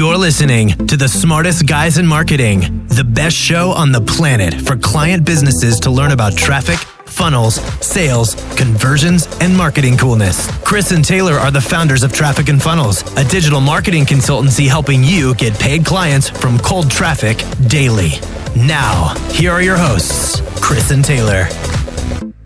You're listening to the smartest guys in marketing, the best show on the planet for client businesses to learn about traffic, funnels, sales, conversions, and marketing coolness. Chris and Taylor are the founders of Traffic and Funnels, a digital marketing consultancy helping you get paid clients from cold traffic daily. Now, here are your hosts, Chris and Taylor.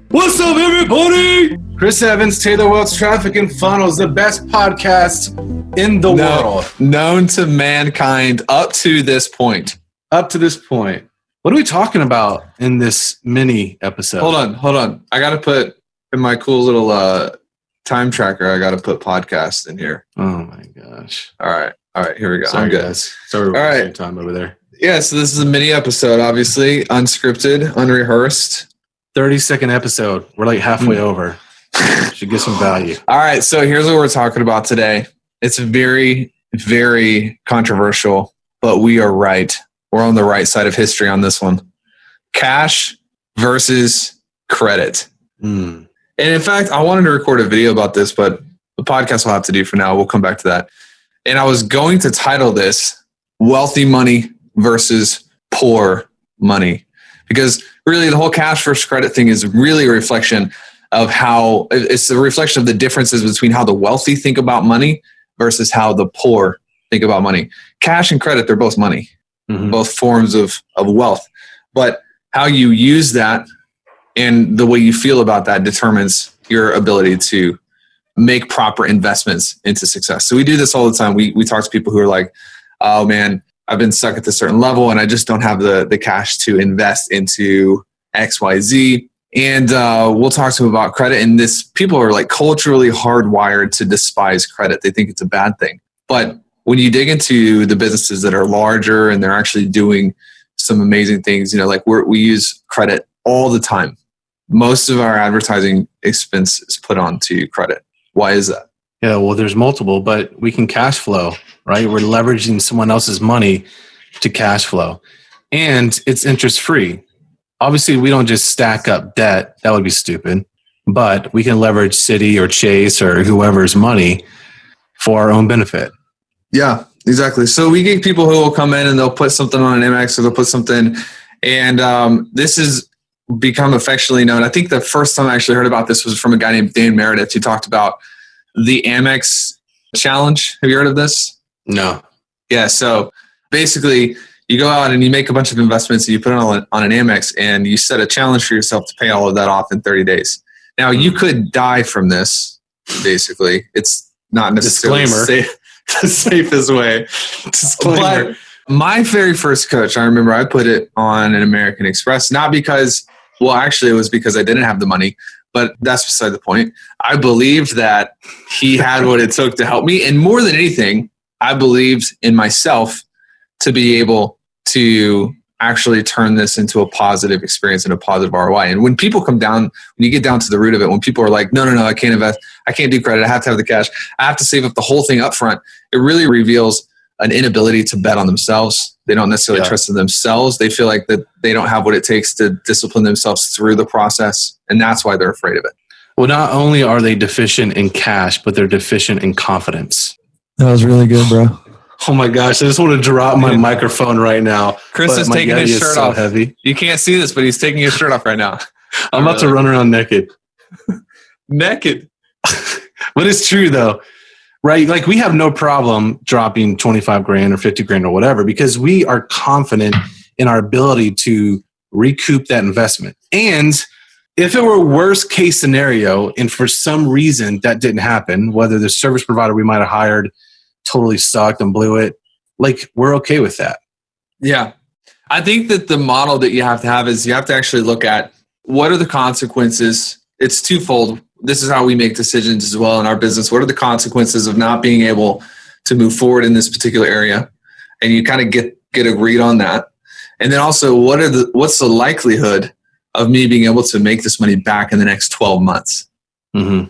What's up, everybody? Chris Evans, Taylor Welch, Traffic and Funnels, the best podcast in the world. Known to mankind up to this point. Up to this point. What are we talking about in this mini episode? Hold on. I got to put in my cool little time tracker, I got to put podcast in here. Oh, my gosh. All right. Here we go. Sorry, I'm good. Guys. Sorry, we're wasting time over there. Yeah, so this is a mini episode, obviously. Unscripted, unrehearsed. 30-second episode. We're like halfway over. Should get some value. All right, so here's what we're talking about today. It's very, very controversial, but we are right. We're on the right side of history on this one. Cash versus credit. And in fact, I wanted to record a video about this, but the podcast will have to do for now. We'll come back to that. And I was going to title this Wealthy Money versus Poor Money. Because really the whole cash versus credit thing is really a reflection of how it's a reflection of the differences between how the wealthy think about money versus how the poor think about money. Cash and credit, they're both money, both forms of wealth. But how you use that and the way you feel about that determines your ability to make proper investments into success. So we do this all the time. We talk to people who are like, oh man, I've been stuck at this certain level and I just don't have the cash to invest into X, Y, Z. And we'll talk to them about credit. And people are like culturally hardwired to despise credit. They think it's a bad thing. But when you dig into the businesses that are larger and they're actually doing some amazing things, like we use credit all the time. Most of our advertising expense is put onto credit. Why is that? Yeah, well, there's multiple, but we can cash flow, right? We're leveraging someone else's money to cash flow. And it's interest free. Obviously, we don't just stack up debt. That would be stupid. But we can leverage Citi or Chase or whoever's money for our own benefit. Yeah, exactly. So we get people who will come in and they'll put something on an Amex or they'll put something. And this has become affectionately known. I think the first time I actually heard about this was from a guy named Dan Meredith who talked about the Amex challenge. Have you heard of this? No. Yeah, so basically you go out and you make a bunch of investments and you put it on an Amex and you set a challenge for yourself to pay all of that off in 30 days. Now, you could die from this, basically. It's not necessarily the safest way. Disclaimer. But my very first coach, I remember I put it on an American Express, not because, well, actually it was because I didn't have the money, but that's beside the point. I believed that he had what it took to help me. And more than anything, I believed in myself to be able to actually turn this into a positive experience and a positive ROI. And when people come down, when you get down to the root of it, when people are like, no, I can't invest, I can't do credit, I have to have the cash, I have to save up the whole thing up front, it really reveals an inability to bet on themselves. They don't necessarily trust in themselves. They feel like that they don't have what it takes to discipline themselves through the process. And that's why they're afraid of it. Well, not only are they deficient in cash, but they're deficient in confidence. That was really good, bro. Oh my gosh, I just want to drop my microphone right now. Chris is taking his shirt off. Heavy. You can't see this, but he's taking his shirt off right now. I'm about to run around naked. Naked. But it's true though, right? Like we have no problem dropping 25 grand or 50 grand or whatever because we are confident in our ability to recoup that investment. And if it were worst case scenario and for some reason that didn't happen, whether the service provider we might have hired totally sucked and blew it, like we're okay with that. Yeah. I think that the model that you have to have is you have to actually look at what are the consequences. It's twofold. This is how we make decisions as well in our business. What are the consequences of not being able to move forward in this particular area? And you kind of get a read on that. And then also what's the likelihood of me being able to make this money back in the next 12 months? Mm-hmm.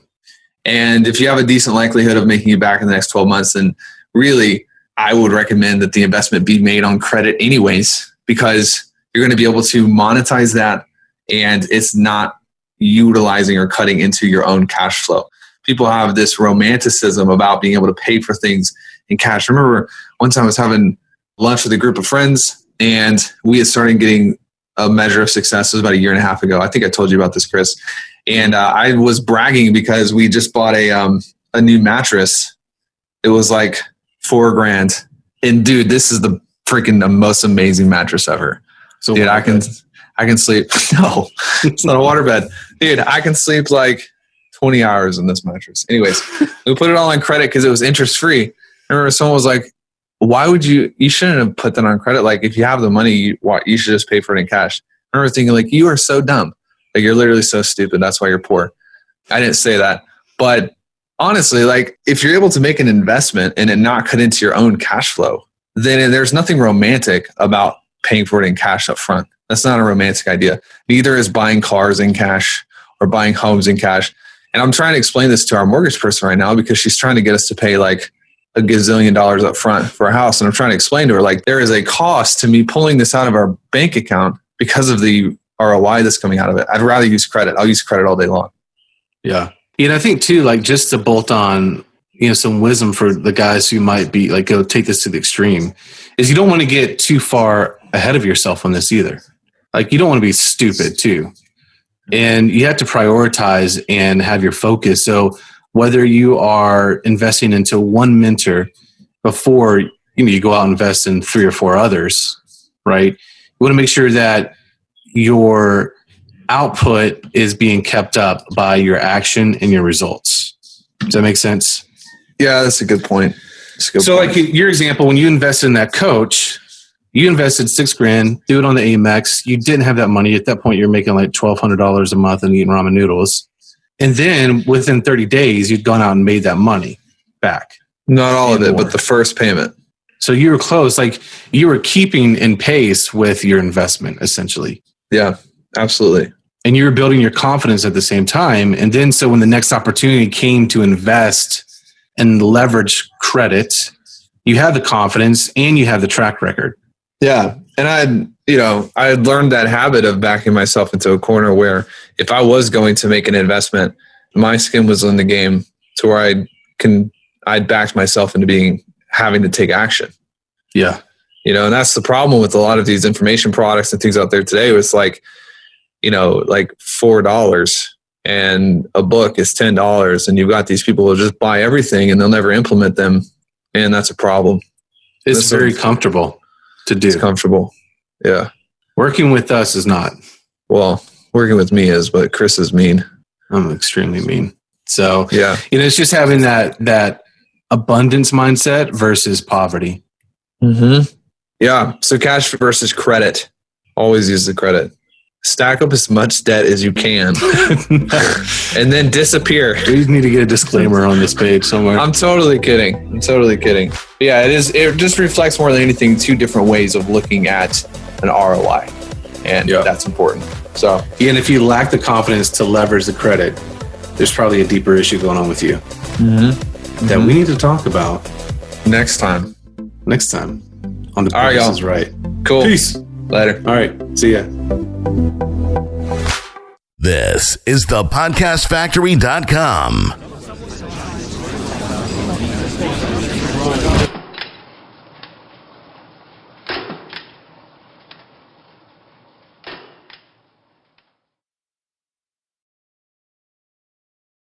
And if you have a decent likelihood of making it back in the next 12 months, then really I would recommend that the investment be made on credit anyways, because you're going to be able to monetize that and it's not utilizing or cutting into your own cash flow. People have this romanticism about being able to pay for things in cash. Remember one time I was having lunch with a group of friends, and we had started getting a measure of success. It was about a year and a half ago. I think I told you about this, Chris. And I was bragging because we just bought a new mattress. It was like $4,000. And dude, this is the freaking most amazing mattress ever. So dude, I can sleep. No, it's not a waterbed. Dude, I can sleep like 20 hours in this mattress. Anyways, we put it all on credit because it was interest free. I remember someone was like, why would you shouldn't have put that on credit. Like if you have the money, you should just pay for it in cash. I remember thinking like, you are so dumb. Like you're literally so stupid. That's why you're poor. I didn't say that. But honestly, like if you're able to make an investment and it not cut into your own cash flow, then there's nothing romantic about paying for it in cash up front. That's not a romantic idea. Neither is buying cars in cash or buying homes in cash. And I'm trying to explain this to our mortgage person right now because she's trying to get us to pay like a gazillion dollars up front for a house. And I'm trying to explain to her, like, there is a cost to me pulling this out of our bank account because of the ROI that's coming out of it. I'd rather use credit. I'll use credit all day long. Yeah. And I think too, like just to bolt on, some wisdom for the guys who might be like, go take this to the extreme, is you don't want to get too far ahead of yourself on this either. Like you don't want to be stupid too. And you have to prioritize and have your focus. So whether you are investing into one mentor before you go out and invest in 3 or 4 others, right? You want to make sure that your output is being kept up by your action and your results. Does that make sense? Yeah, that's a good point. Like your example, when you invested in that coach, you invested $6,000, do it on the Amex. You didn't have that money. At that point, you're making like $1,200 a month and eating ramen noodles. And then within 30 days, you'd gone out and made that money back. Not all of it, but the first payment. So you were close. Like you were keeping in pace with your investment, essentially. Yeah, absolutely. And you were building your confidence at the same time. And then so when the next opportunity came to invest and leverage credit, you had the confidence and you had the track record. Yeah. And I had learned that habit of backing myself into a corner where if I was going to make an investment, my skin was in the game to where I'd backed myself into having to take action. Yeah. And that's the problem with a lot of these information products and things out there today. It's like, like $4 and a book is $10 and you've got these people who just buy everything and they'll never implement them. And that's a problem. It's very comfortable to do. It's comfortable. Yeah. Working with us is not. Well, working with me is, but Chris is mean. I'm extremely mean. So, yeah, it's just having that abundance mindset versus poverty. Mm-hmm. Yeah. So cash versus credit. Always use the credit. Stack up as much debt as you can and then disappear. We need to get a disclaimer on this page somewhere. I'm totally kidding. But yeah, it just reflects more than anything 2 different ways of looking at an ROI. And that's important. So, and if you lack the confidence to leverage the credit, there's probably a deeper issue going on with you that we need to talk about next time on the Price is Right. Cool. Peace. Later. All right. See ya. This is thepodcastfactory.com.